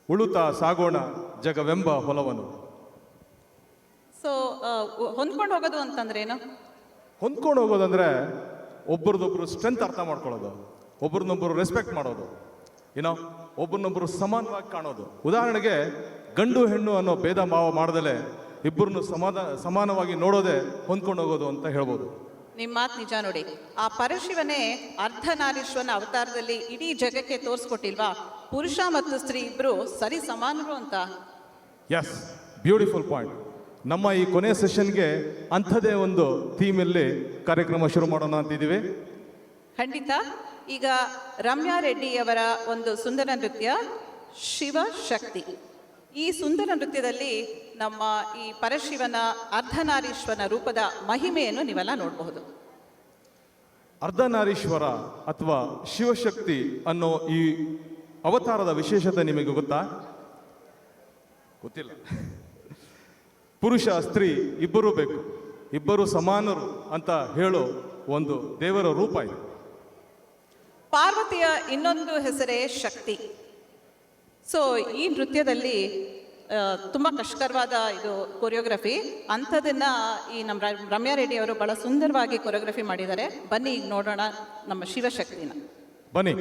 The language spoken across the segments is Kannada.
ಉಳುತ್ತಾ ಸಾಗೋಣ ಜಗವೆಂಬ ಹೊಲವನು. ಸೊ ಹೊಂದ್ಕೊಂಡು ಹೋಗೋದು ಅಂತಂದ್ರೆ ಏನು? ಹೊಂದ್ಕೊಂಡು ಹೋಗೋದಂದ್ರೆ ಒಬ್ಬರದೊಬ್ಬರು ಸ್ಟ್ರೆಂತ್ ಅರ್ಥ ಮಾಡ್ಕೊಳ್ಳೋದು, ಒಬ್ರನ್ನೊಬ್ಬರು ರೆಸ್ಪೆಕ್ಟ್ ಮಾಡೋದು, ಏನೋ ಒಬ್ಬರನ್ನೊಬ್ಬರು ಸಮಾನವಾಗಿ ಕಾಣೋದು. ಉದಾಹರಣೆಗೆ ಗಂಡು ಹೆಣ್ಣು ಅನ್ನೋ ಭೇದ ಭಾವ ಮಾಡದಲೇ ಇಬ್ಬರನ್ನು ಸಮಾನವಾಗಿ ನೋಡೋದೇ ಹೊಂದ್ಕೊಂಡು ಹೋಗೋದು ಅಂತ ಹೇಳ್ಬೋದು. ನಿಮ್ಮ ಮಾತು ನಿಜ ನೋಡಿ. ಆ ಪರಶಿವನೇ ಅರ್ಧನಾರೀಶ್ವರನ ಅವತಾರದಲ್ಲಿ ಇಡೀ ಜಗಕ್ಕೆ ತೋರಿಸ್ಕೊಟ್ಟಿಲ್ವಾ, ಪುರುಷ ಮತ್ತು ಸ್ತ್ರೀ ಇಬ್ರು ಸರಿ ಸಮಾನರು ಅಂತ. Yes, beautiful point. ನಮ್ಮ ಈ ಕೊನೆಯ ಸೆಷನ್ಗೆ ಅಂಥದ್ದೇ ಒಂದು ಥೀಮಲ್ಲಿ ಕಾರ್ಯಕ್ರಮ ಶುರು ಮಾಡೋಣ ಅಂತಿದ್ದೀವಿ. ಖಂಡಿತ. ಈಗ ರಮ್ಯಾ ರೆಡ್ಡಿಯವರ ಒಂದು ಸುಂದರ ನೃತ್ಯ ಶಿವಶಕ್ತಿ. ಈ ಸುಂದರ ನೃತ್ಯದಲ್ಲಿ ನಮ್ಮ ಈ ಪರಶಿವನ ಅರ್ಧನಾರೀಶ್ವರನ ರೂಪದ ಮಹಿಮೆಯನ್ನು ನೀವೆಲ್ಲ ನೋಡಬಹುದು. ಅರ್ಧನಾರೀಶ್ವರ ಅಥವಾ ಶಿವಶಕ್ತಿ ಅನ್ನೋ ಈ ಅವತಾರದ ವಿಶೇಷತೆ ನಿಮಗೆ ಗೊತ್ತಾ? ಗೊತ್ತಿಲ್ಲ. ಪುರುಷ ಸ್ತ್ರೀ ಇಬ್ಬರೂ ಬೇಕು, ಇಬ್ಬರು ಸಮಾನರು ಅಂತ ಹೇಳೋ ಒಂದು ದೇವರ ರೂಪ ಇದೆ. ಪಾರ್ವತಿಯ ಇನ್ನೊಂದು ಹೆಸರೇ ಶಕ್ತಿ. ಸೊ ಈ ನೃತ್ಯದಲ್ಲಿ ತುಂಬ ಕಷ್ಟಕರವಾದ ಇದು ಕೊರಿಯೋಗ್ರಫಿ. ಅಂಥದನ್ನ ಈ ನಮ್ಮ ರಮ್ಯಾ ರೆಡ್ಡಿ ಅವರು ಬಹಳ ಸುಂದರವಾಗಿ ಕೊರಿಯೋಗ್ರಫಿ ಮಾಡಿದ್ದಾರೆ. ಬನ್ನಿ ಈಗ ನೋಡೋಣ ನಮ್ಮ ಶಿವಶಕ್ತಿನ. ಬನ್ನಿ.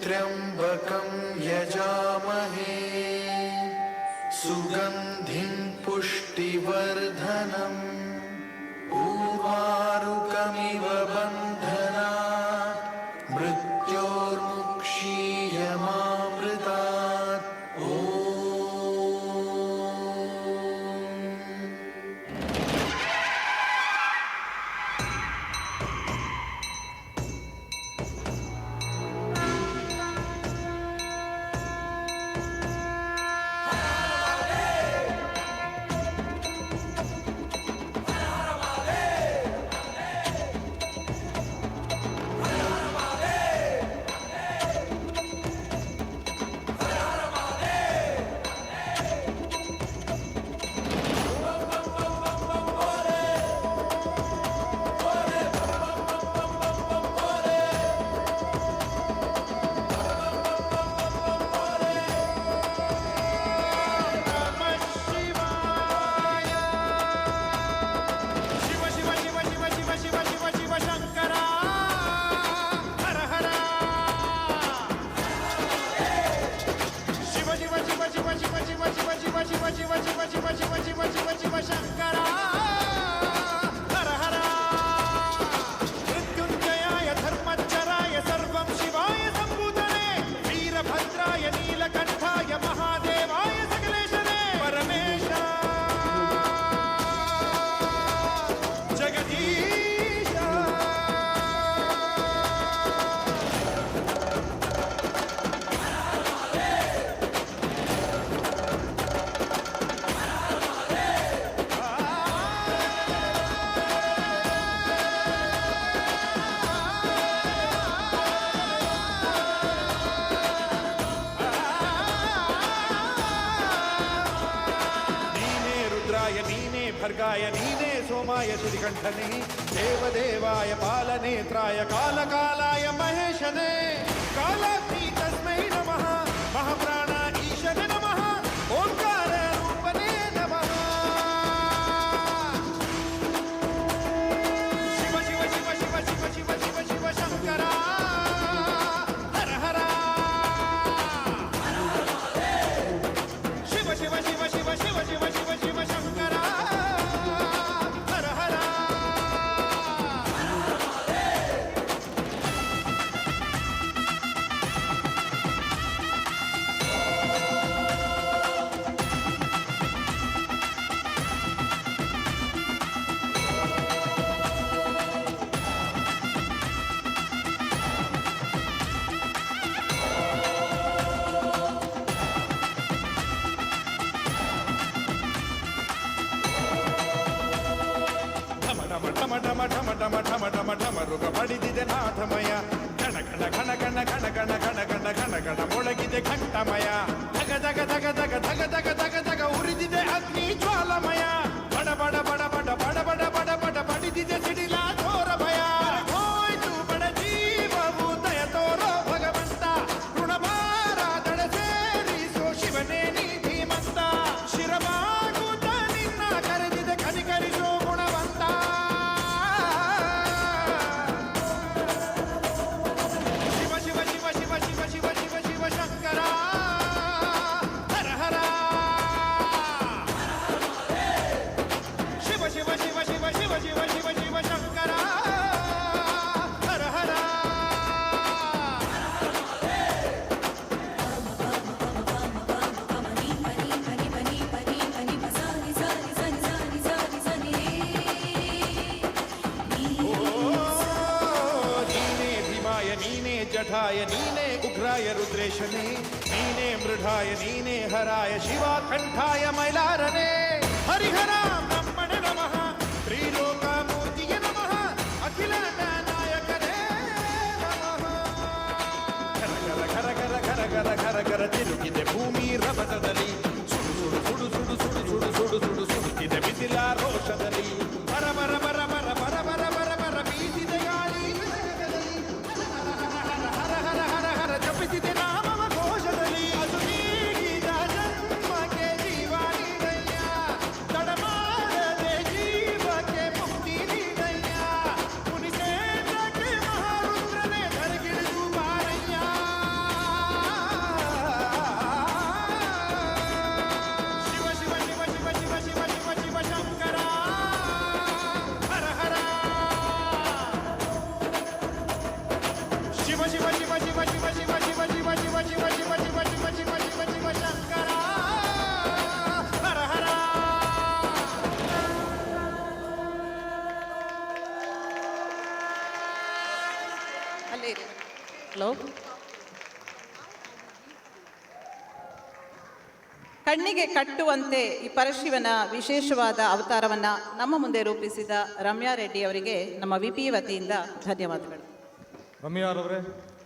त्र्यंबकं यजामहे सुगंधिं पुष्टिवर्धनम् उर्वारुकमिव बन्धनात् मृत्योर्मुक्षीयमामृतात्। ಭರ್ಗಾಯ ನೀನೇ ಸೋಮಾಯ ಶ್ರೀಕಂಠನೇ ದೇವದೇವಾಯ ಬಾಲನೇತ್ರಾಯ ಕಾಲಕಾಲಾಯ ಮಹೇಶನೇ ಕಾಲಾಗ್ನಿ ತಸ್ಮೈ ನಮಃ ಮಹಾಪ್ರಾಣ ಈಶನೇ ನಮಃ ಓಂಕಾರ ರೂಪನೇ ನಮಃ ಶಿವ ಶಿವ ಶಿವ ಶಿವ ಶಿವ ಶಿವ ಶಿವ ಶಿವ ಶಂಕರ ಹರ ಹರ ಶಿವ ಶಿವ ಶಿವ ಶಿವ ಶಿವ ಶಿವ ಶಿವ ಶಿವ ಶಂಕರ ಹರ ಹರ ಢಮ ಢಮ ಢಮ ಢಮ ಢಮ ಢಮ ಢಮ ರುಗ ಬಡಿದಿದೆ ನಾಥಮಯ ಘಣ ಘಣ ಘಣ ಘಣ ಘಣ ಘಣ ಘಣ ಘಣ ಘಣ ಘಣ ಮೊಳಗಿದೆ ಘಂಟಮಯ ಧಗ ಧಗ ಧಗ ಧಗ ಧಗ ಧಗ ಧಗ ಧಗ ಉರಿದಿದೆ ಅಗ್ನಿ ಜ್ವಾಲಮಯ ಬಡ ಬಡ ಬಡ ಬಡ ಬಡ ಬಡ ಬಡ ಬಡ ಬಡಿದಿದೆ ಸಿಡಿಲ ಘೋರ ಭಯ ಹೋಯ್ತು ಬಡ ಜೀವವು ದಯ ತೋರೋ ಭಗವಂತ ಋಣಭಾರ ದಡ ಸೇರಿಸೋ ಶಿವನೇ ನೀ ಧೀಮಂತ ಶಿರಬಾಗುತ್ತ ನಿನ್ನ ಕರೆದಿದೆ ಕನಿಕರಿಸೋ ಗುಣವಂತ ಶಿವ ಶಿವ ಶಿವ ಶಿವ ಶಿವ ಶಿವ ಶಿವ ಶಿವ ಶಂಕರ ಹರ ಹರ ಶಿವ ಶಿವ ಶಿವ ಶಿವ ಶಿವ ಶಿವ ಶಿವ ಶಿವ ಶಂಕರ ಹರ ಹರ ನೀನೇ ಭೀಮಾಯ ನೀನೇ ಜಠಾಯ ನೀನೇ ಉಗ್ರಾಯ ರುದ್ರೇಶನೇ ನೀನೇ ಮೃಢಾಯ ನೀನೇ ಹರಾಯ ಶಿವಾಕಂಠಾಯ ಮೈಲಾರನೇ ಹರಿಹರ ಬ್ರಹ್ಮಣ ನಮಃ ತ್ರಿಲೋಕ ಮೂರ್ತಿಗೆ ನಮಃ ಅಖಿಲ ನಾಯಕನೇ ನಮಃ ಘರ ಘರ ಘರ ಘರ ಘರ ಘರ ಘರ ತಿರುಗಿದೆ ಭೂಮಿ ರಭಸದಲ್ಲಿ ಸುಡು ಸುಡು ಸುಡು ಸುಡು ಸುಡು ಸುಡು ಸುಡು ಸುಡು ಸುಡುತ್ತಿದೆ ಬಿಸಿಲ ರೋಷದಲ್ಲಿ ಬರ ಬರ ಬರ ಬರ ಬರ ಬರ ಬರ ಬರ ಬೀಸಿದೆ ಗಾಳಿ ಹರ ಹರ ಹರ ಹರ ಜಪಿಸಿದೆ ನಾಮವ ಘೋಷದಲ್ಲಿ ಅದು ನೀಗಿದ ಜನ್ಮಕ್ಕೆ ಜೀವ ನೀಡಯ್ಯ ತಡ ಮಾಡದೆ ಜೀವಕ್ಕೆ ಮುಕ್ತಿ ನೀಡಯ್ಯ ಮುನಿಸೇಂದ್ರಕ್ಕೆ ಮಹಾರುದ್ರನೇ ಧರೆಗಿಳಿದು ಬಾರಯ್ಯ ಶಿವ ಶಿವ ಶಿವ ಶಿವ ಶಿವ ಶಿವ ಶಿವ ಶಿವ ಶಂಕರ ಹರ ಹರ ಶಿವ ಶಿವ ಶಿವ ಶಿವ ಶಿವ ಶಿವ ಶಿವ ಶಿವ ಶಿವ ಶಿವ ಶಿವ ಶಿವ ಶಿವ ಶಿವ ಶಿವ ಶಿವ ಶಂಕರ ಹರ ಹರ ಅಲ್ಲೇ ಇರಿ. ಹಲೋ, ಕಣ್ಣಿಗೆ ಕಟ್ಟುವಂತೆ ಈ ಪರಶಿವನ ವಿಶೇಷವಾದ ಅವತಾರವನ್ನ ನಮ್ಮ ಮುಂದೆ ರೂಪಿಸಿದ ರಮ್ಯಾ ರೆಡ್ಡಿ ಅವರಿಗೆ ನಮ್ಮ ವಿಪಿ ವತಿಯಿಂದ ಧನ್ಯವಾದಗಳು. ರಮ್ಯಾರವರೇ,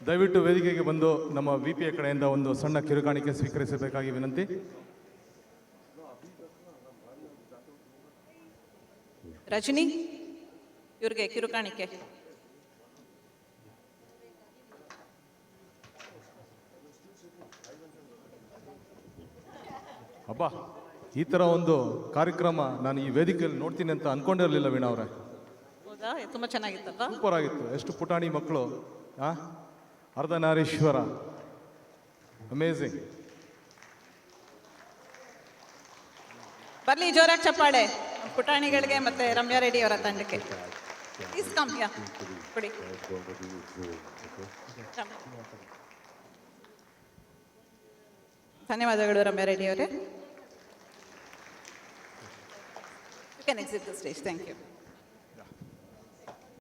ದಯವಿಟ್ಟು ವೇದಿಕೆಗೆ ಬಂದು ನಮ್ಮ ವಿ ಪಿ ಕಡೆಯಿಂದ ಒಂದು ಸಣ್ಣ ಕಿರುಕಾಣಿಕೆ ಸ್ವೀಕರಿಸಬೇಕಾಗಿ ವಿನಂತಿ. ರಜನಿ, ಇವ್ರಿಗೆ ಕಿರುಕಾಣಿಕೆ. ಅಬ್ಬಾ, ಈ ಥರ ಒಂದು ಕಾರ್ಯಕ್ರಮ ನಾನು ಈ ವೇದಿಕೆಯಲ್ಲಿ ನೋಡ್ತೀನಿ ಅಂತ ಅನ್ಕೊಂಡಿರಲಿಲ್ಲ ವೀಣಾ ಅವರೇ. ಹೌದಾ? ತುಂಬಾ ಚೆನ್ನಾಗಿತ್ತಲ್ವಾ? ಸೂಪರ್ ಆಗಿತ್ತು. ಎಷ್ಟು ಪುಟಾಣಿ ಮಕ್ಕಳು, ಅರ್ಧನಾರೀಶ್ವರ, ಅಮೇಝಿಂಗ್. ಬರ್ಲಿ ಜೋರಾಗಿ ಚಪ್ಪಾಳೆ ಪುಟಾಣಿಗಳಿಗೆ ಮತ್ತೆ ರಮ್ಯಾ ರೆಡ್ಡಿ ಅವರ ತಂಡಕ್ಕೆ. Please come here. ಕೊಡಿ. ಧನ್ಯವಾದಗಳು ರಮ್ಯಾ ರೆಡ್ಡಿ ಅವರೇ. You can exit the stage. Thank you.